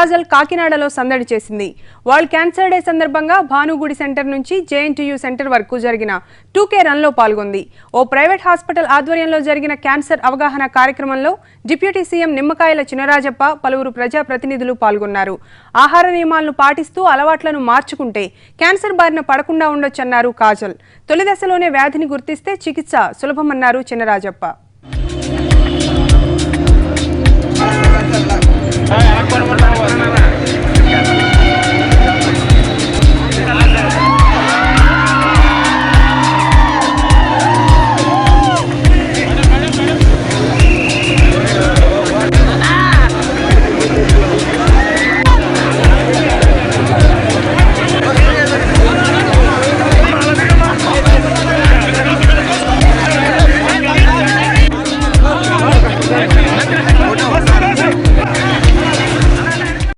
కాజల్ కాకినాడలో సందడి చేసింది. వరల్డ్ క్యాన్సర్ డే సందర్భంగా భానుగుడి సెంటర్ నుంచి జేఎన్టీయూ సెంటర్ వరకు జరిగిన 2K రన్లో పాల్గొంది. ఓ ప్రైవేట్ హాస్పిటల్ ఆధ్వర్యంలో జరిగిన క్యాన్సర్ అవగాహన కార్యక్రమంలో డిప్యూటీ సీఎం నిమ్మకాయల చినరాజప్ప, పలువురు ప్రజాప్రతినిధులు పాల్గొన్నారు. ఆహార నియమాలను పాటిస్తూ అలవాట్లను మార్చుకుంటే క్యాన్సర్ బారిన పడకుండా ఉండొచ్చన్నారు కాజల్. తొలి దశలోనే వ్యాధిని గుర్తిస్తే చికిత్స సులభమన్నారు చినరాజప్ప.